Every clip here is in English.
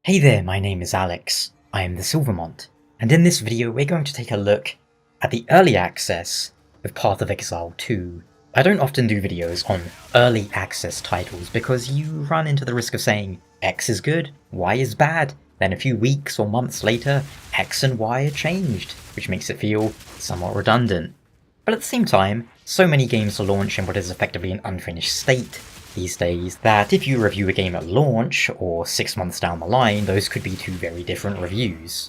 Hey there, my name is Alex. I am the Silver Mont, and in this video we're going to take a look at the early access of Path of Exile 2. I don't often do videos on early access titles because you run into the risk of saying X is good, Y is bad, then a few weeks or months later X and Y are changed, which makes it feel somewhat redundant. But at the same time, so many games launch in what is effectively an unfinished state these days that if you review a game at launch, or 6 months down the line, those could be two very different reviews.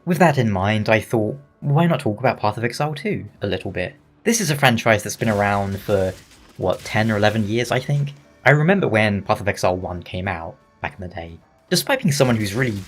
With that in mind, I thought, why not talk about Path of Exile 2 a little bit? This is a franchise that's been around for, 10 or 11 years, I think? I remember when Path of Exile 1 came out, back in the day. Despite being someone who's really,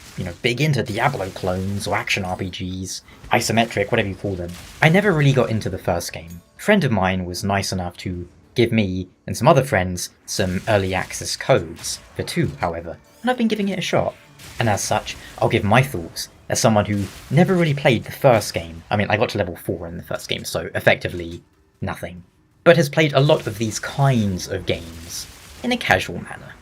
big into Diablo clones or action RPGs, isometric, whatever you call them, I never really got into the first game. A friend of mine was nice enough to give me and some other friends some early access codes for 2, however, and I've been giving it a shot. And as such, I'll give my thoughts as someone who never really played the first game. I mean, I got to level 4 in the first game, so effectively nothing, but has played a lot of these kinds of games in a casual manner.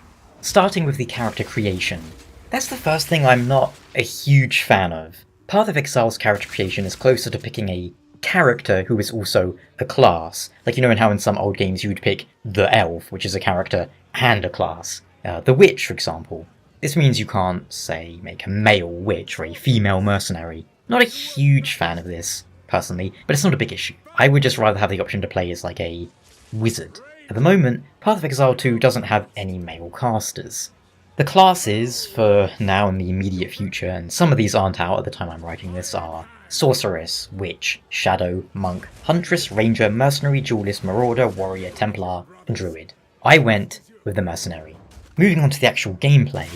Starting with the character creation, that's the first thing I'm not a huge fan of. Path of Exile's character creation is closer to picking a character who is also a class. Like, in how in some old games you would pick the elf, which is a character and a class. The witch, for example. This means you can't, say, make a male witch or a female mercenary. Not a huge fan of this, personally, but it's not a big issue. I would just rather have the option to play as like a wizard. At the moment, Path of Exile 2 doesn't have any male casters. The classes, for now and the immediate future, and some of these aren't out at the time I'm writing this, are Sorceress, Witch, Shadow, Monk, Huntress, Ranger, Mercenary, Duelist, Marauder, Warrior, Templar, and Druid. I went with the Mercenary. Moving on to the actual gameplay,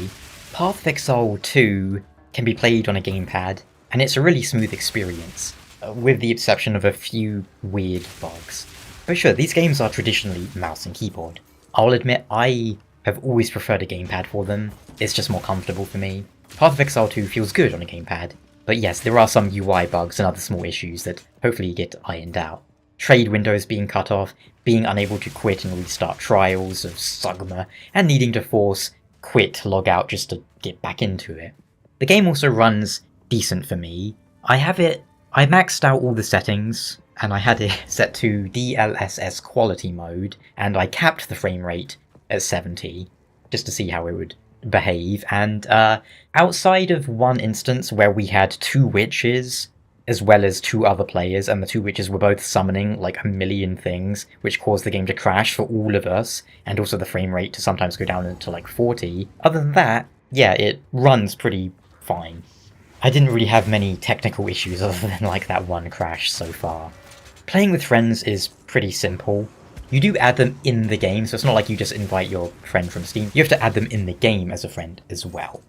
Path of Exile 2 can be played on a gamepad, and it's a really smooth experience, with the exception of a few weird bugs. But sure, these games are traditionally mouse and keyboard. I'll admit I have always preferred a gamepad for them, it's just more comfortable for me. Path of Exile 2 feels good on a gamepad, but yes, there are some UI bugs and other small issues that hopefully get ironed out. Trade windows being cut off, being unable to quit and restart trials of Sagma, and needing to force quit log out just to get back into it. The game also runs decent for me. I maxed out all the settings, and I had it set to DLSS quality mode, and I capped the frame rate at 70, just to see how it would behave, and outside of one instance where we had 2 witches, as well as 2 other players, and the 2 witches were both summoning like a million things, which caused the game to crash for all of us, and also the frame rate to sometimes go down into like 40. Other than that, yeah, it runs pretty fine. I didn't really have many technical issues other than like that one crash so far. Playing with friends is pretty simple. You do add them in the game, so it's not like you just invite your friend from Steam. You have to add them in the game as a friend as well.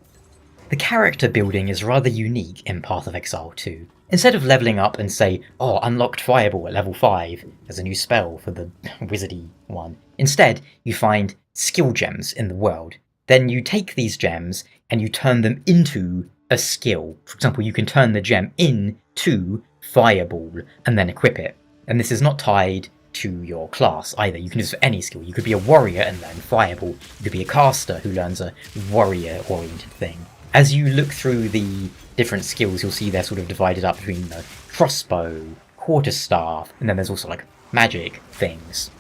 The character building is rather unique in Path of Exile 2. Instead of leveling up and say, oh, unlocked Fireball at level 5 as a new spell for the wizardy one, instead you find skill gems in the world. Then you take these gems and you turn them into a skill. For example, you can turn the gem into Fireball and then equip it. And this is not tied to your class either. You can use it for any skill. You could be a warrior and learn Fireball. You could be a caster who learns a warrior-oriented thing. As you look through the different skills, you'll see they're sort of divided up between the crossbow, quarterstaff, and then there's also like magic things.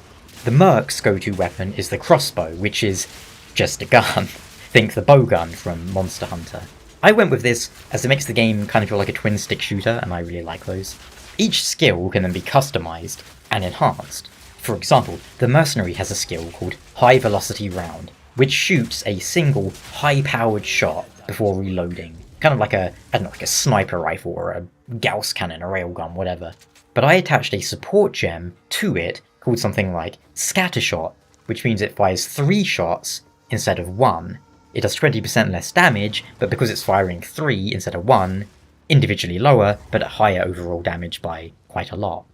The merc's go-to weapon is the crossbow, which is just a gun. Think the bow gun from Monster Hunter. I went with this as it makes the game kind of feel like a twin-stick shooter, and I really like those. Each skill can then be customized and enhanced. For example, the mercenary has a skill called High Velocity Round, which shoots a single high-powered shot before reloading. Kind of like a sniper rifle or a Gauss cannon, a railgun, whatever. But I attached a support gem to it called something like Scattershot, which means it fires 3 shots instead of 1. It does 20% less damage, but because it's firing 3 instead of 1, individually lower, but at higher overall damage by quite a lot.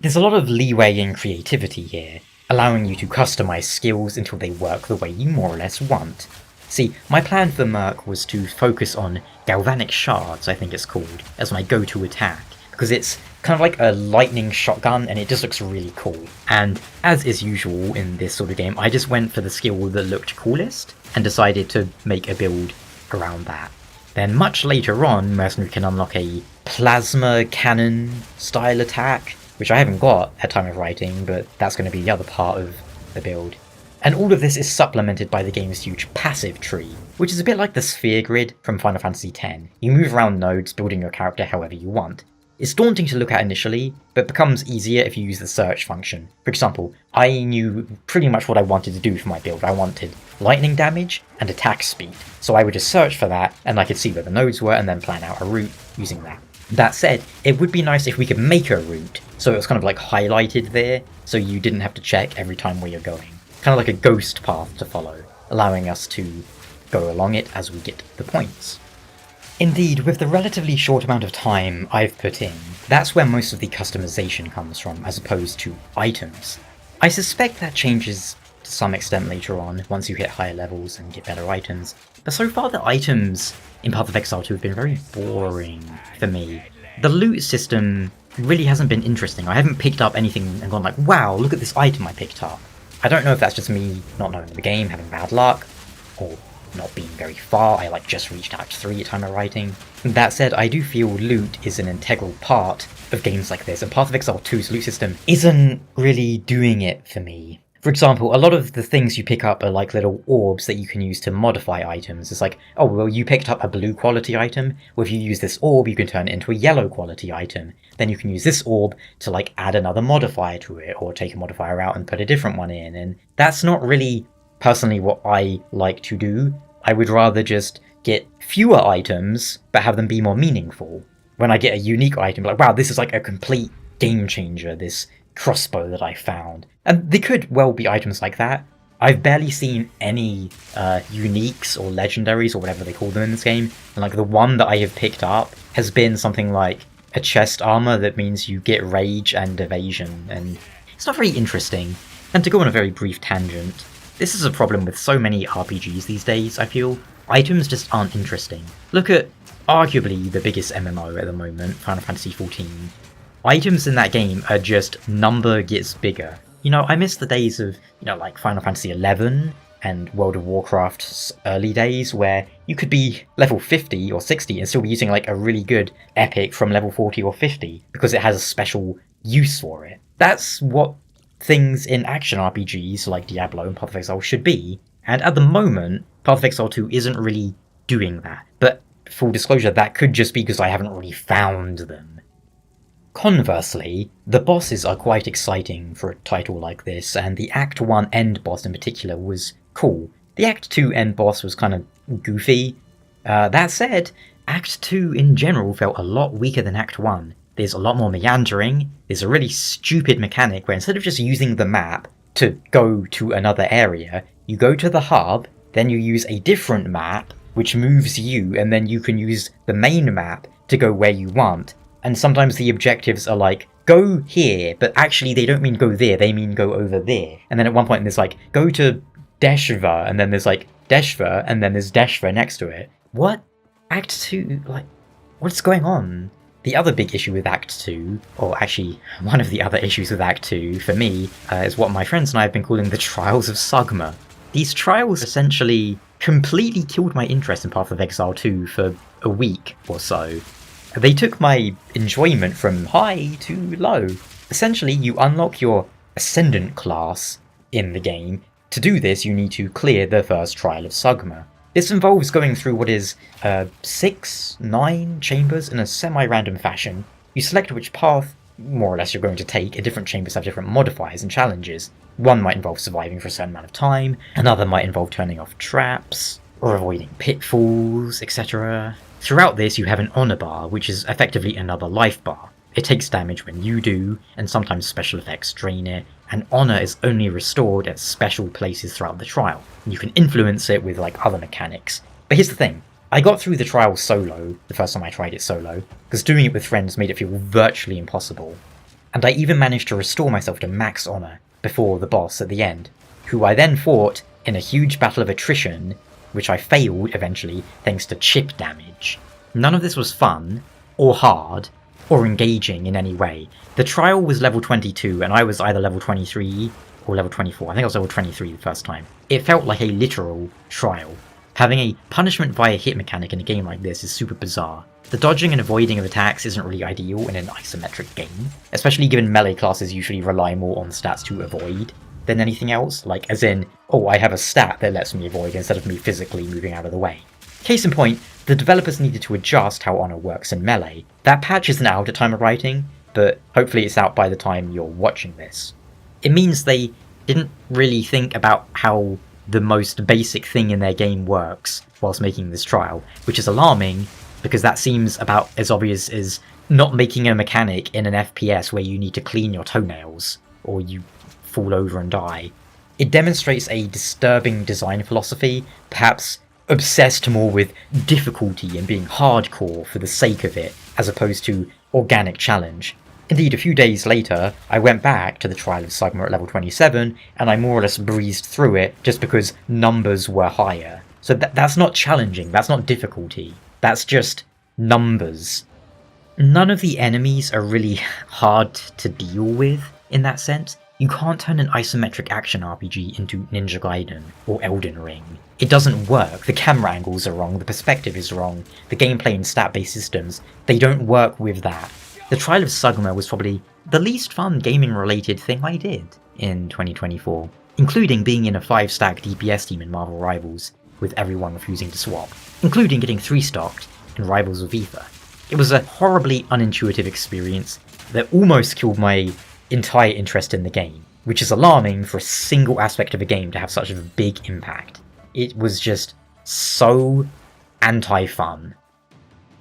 There's a lot of leeway in creativity here, allowing you to customize skills until they work the way you more or less want. See, my plan for Merc was to focus on Galvanic Shards, I think it's called, as my go-to attack, because it's kind of like a lightning shotgun and it just looks really cool. And as is usual in this sort of game, I just went for the skill that looked coolest and decided to make a build around that. Then much later on, Mercenary can unlock a plasma cannon style attack, which I haven't got at time of writing, but that's going to be the other part of the build. And all of this is supplemented by the game's huge passive tree, which is a bit like the sphere grid from Final Fantasy X. You move around nodes, building your character however you want. It's daunting to look at initially, but becomes easier if you use the search function. For example, I knew pretty much what I wanted to do for my build. I wanted lightning damage and attack speed, so I would just search for that, and I could see where the nodes were and then plan out a route using that. That said, it would be nice if we could make a route, so it was kind of like highlighted there, so you didn't have to check every time where you're going. Kind of like a ghost path to follow, allowing us to go along it as we get the points. Indeed, with the relatively short amount of time I've put in, that's where most of the customization comes from, as opposed to items. I suspect that changes to some extent later on, once you hit higher levels and get better items, but so far the items in Path of Exile 2 have been very boring for me. The loot system really hasn't been interesting. I haven't picked up anything and gone like, wow, look at this item I picked up. I don't know if that's just me not knowing the game, having bad luck, or not being very far. I just reached Act 3 at time of writing. That said, I do feel loot is an integral part of games like this, and Path of Exile 2's loot system isn't really doing it for me. For example, a lot of the things you pick up are like little orbs that you can use to modify items. It's like, oh well, you picked up a blue quality item, well if you use this orb you can turn it into a yellow quality item. Then you can use this orb to add another modifier to it, or take a modifier out and put a different one in, and that's not really personally what I like to do. I would rather just get fewer items, but have them be more meaningful. When I get a unique item, like, wow, this is like a complete game changer, this crossbow that I found. And they could well be items like that. I've barely seen any uniques or legendaries or whatever they call them in this game. And the one that I have picked up has been something like a chest armor that means you get rage and evasion, and it's not very interesting. And to go on a very brief tangent, this is a problem with so many RPGs these days, I feel. Items just aren't interesting. Look at arguably the biggest MMO at the moment, Final Fantasy XIV. Items in that game are just number gets bigger. I miss the days of, Final Fantasy XI and World of Warcraft's early days where you could be level 50 or 60 and still be using a really good epic from level 40 or 50 because it has a special use for it. That's what things in action RPGs like Diablo and Path of Exile should be, and at the moment, Path of Exile 2 isn't really doing that. But full disclosure, that could just be because I haven't really found them. Conversely, the bosses are quite exciting for a title like this, and the Act 1 end boss in particular was cool. The Act 2 end boss was kind of goofy. That said, Act 2 in general felt a lot weaker than Act 1. There's a lot more meandering, there's a really stupid mechanic where instead of just using the map to go to another area, you go to the hub, then you use a different map, which moves you, and then you can use the main map to go where you want. And sometimes the objectives are like, go here, but actually they don't mean go there, they mean go over there. And then at one point there's go to Deshva, and then there's Deshva, and then there's Deshva next to it. What? Act 2, what's going on? The other big issue with Act 2, or actually one of the other issues with Act 2 for me, is what my friends and I have been calling the Trials of Sagma. These trials essentially completely killed my interest in Path of Exile 2 for a week or so. They took my enjoyment from high to low. Essentially, you unlock your Ascendant class in the game. To do this, you need to clear the first trial of Sagma. This involves going through what is 9 chambers in a semi-random fashion. You select which path, more or less, you're going to take, and different chambers have different modifiers and challenges. One might involve surviving for a certain amount of time, another might involve turning off traps, or avoiding pitfalls, etc. Throughout this, you have an honor bar, which is effectively another life bar. It takes damage when you do, and sometimes special effects drain it, and honor is only restored at special places throughout the trial. You can influence it with other mechanics. But here's the thing, I got through the trial solo the first time I tried it solo, because doing it with friends made it feel virtually impossible. And I even managed to restore myself to max honor before the boss at the end, who I then fought in a huge battle of attrition, which I failed eventually thanks to chip damage. None of this was fun, or hard, or engaging in any way. The trial was level 22 and I was either level 23 or level 24. I think I was level 23 the first time. It felt like a literal trial. Having a punishment via hit mechanic in a game like this is super bizarre. The dodging and avoiding of attacks isn't really ideal in an isometric game, especially given melee classes usually rely more on stats to avoid than anything else, like as in, oh, I have a stat that lets me avoid instead of me physically moving out of the way. Case in point, the developers needed to adjust how honor works in melee. That patch isn't out at time of writing, but hopefully it's out by the time you're watching this. It means they didn't really think about how the most basic thing in their game works whilst making this trial, which is alarming because that seems about as obvious as not making a mechanic in an FPS where you need to clean your toenails or you fall over and die. It demonstrates a disturbing design philosophy, perhaps obsessed more with difficulty and being hardcore for the sake of it, as opposed to organic challenge. Indeed, a few days later, I went back to the trial of Sagma at level 27, and I more or less breezed through it just because numbers were higher. So that's not challenging, that's not difficulty, that's just numbers. None of the enemies are really hard to deal with in that sense. You can't turn an isometric action RPG into Ninja Gaiden or Elden Ring. It doesn't work, the camera angles are wrong, the perspective is wrong, the gameplay and stat-based systems, they don't work with that. The Trial of Sagma was probably the least fun gaming-related thing I did in 2024, including being in a 5-stack DPS team in Marvel Rivals, with everyone refusing to swap, including getting 3-stocked in Rivals of Ether. It was a horribly unintuitive experience that almost killed my entire interest in the game, which is alarming for a single aspect of a game to have such a big impact. It was just so anti-fun.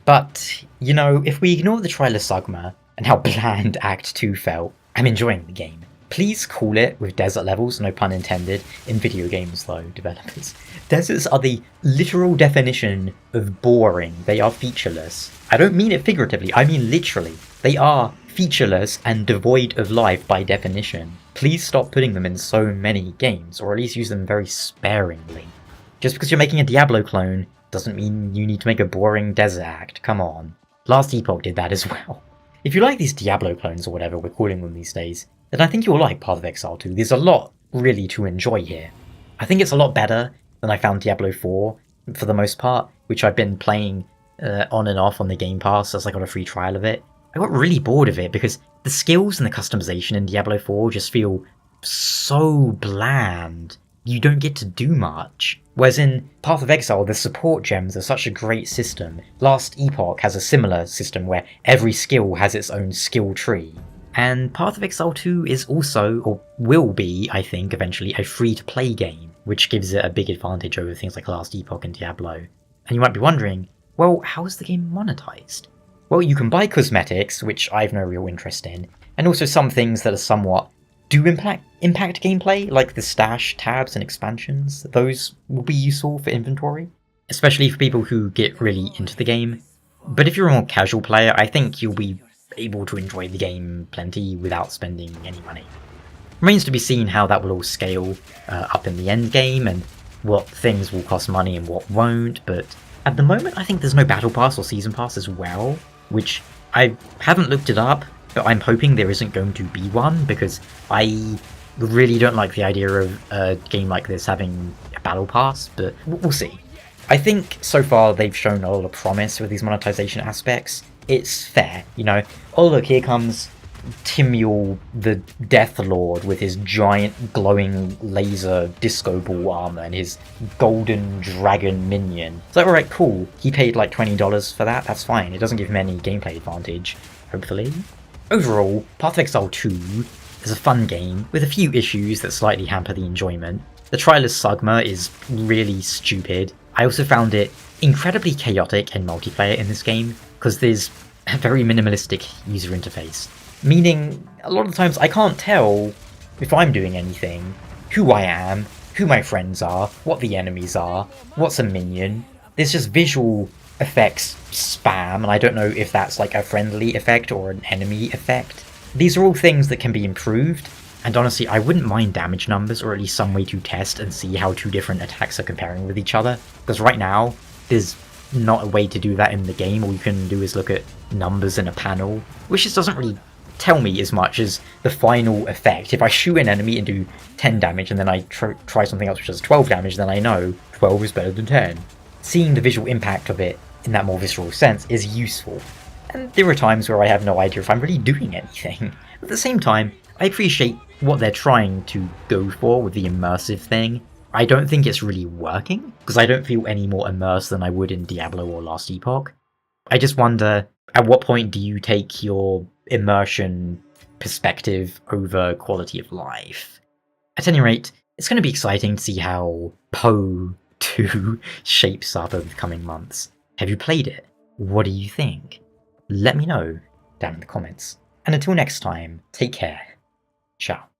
But, you know, if we ignore the Trial of Sagma and how bland Act 2 felt, I'm enjoying the game. Please call it with desert levels, no pun intended, in video games though, developers. Deserts are the literal definition of boring. They are featureless. I don't mean it figuratively, I mean literally. They are featureless and devoid of life by definition. Please stop putting them in so many games, or at least use them very sparingly. Just because you're making a Diablo clone doesn't mean you need to make a boring desert act, come on. Last Epoch did that as well. If you like these Diablo clones or whatever we're calling them these days, then I think you'll like Path of Exile 2. There's a lot really to enjoy here. I think it's a lot better than I found Diablo 4 for the most part, which I've been playing on and off on the Game Pass as I got a free trial of it. I got really bored of it because the skills and the customization in Diablo 4 just feel so bland. You don't get to do much. Whereas in Path of Exile, the support gems are such a great system. Last Epoch has a similar system where every skill has its own skill tree. And Path of Exile 2 is also, or will be, I think, eventually a free-to-play game, which gives it a big advantage over things like Last Epoch and Diablo. And you might be wondering, well, how is the game monetized? Well, you can buy cosmetics, which I've no real interest in, and also some things that are somewhat do impact gameplay, like the stash tabs and expansions. Those will be useful for inventory, especially for people who get really into the game. But if you're a more casual player, I think you'll be able to enjoy the game plenty without spending any money. Remains to be seen how that will all scale up in the end game, and what things will cost money and what won't, but at the moment I think there's no battle pass or season pass as well, which I haven't looked it up, but I'm hoping there isn't going to be one, because I really don't like the idea of a game like this having a battle pass, but we'll see. I think so far they've shown a lot of promise with these monetization aspects. It's fair, you know. Oh look, here comes Timiel the Death Lord with his giant glowing laser disco ball armor and his golden dragon minion. It's like, alright, cool. He paid like $20 for that, that's fine. It doesn't give him any gameplay advantage, hopefully. Overall, Path of Exile 2 is a fun game with a few issues that slightly hamper the enjoyment. The Trial of Sagma is really stupid. I also found it incredibly chaotic in multiplayer in this game, because there's a very minimalistic user interface. Meaning, a lot of the times I can't tell if I'm doing anything, who I am, who my friends are, what the enemies are, what's a minion. There's just visual effects spam, and I don't know if that's like a friendly effect or an enemy effect. These are all things that can be improved, and honestly I wouldn't mind damage numbers, or at least some way to test and see how two different attacks are comparing with each other, because right now there's not a way to do that in the game. All you can do is look at numbers in a panel, which just doesn't really tell me as much as the final effect. If I shoot an enemy and do 10 damage and then I try something else which does 12 damage, then I know 12 is better than 10. Seeing the visual impact of it in that more visceral sense is useful. And there are times where I have no idea if I'm really doing anything. At the same time, I appreciate what they're trying to go for with the immersive thing. I don't think it's really working, because I don't feel any more immersed than I would in Diablo or Last Epoch. I just wonder, at what point do you take your immersion perspective over quality of life? At any rate, it's going to be exciting to see how Poe 2 shapes up over the coming months. Have you played it? What do you think? Let me know down in the comments. And until next time, take care. Ciao.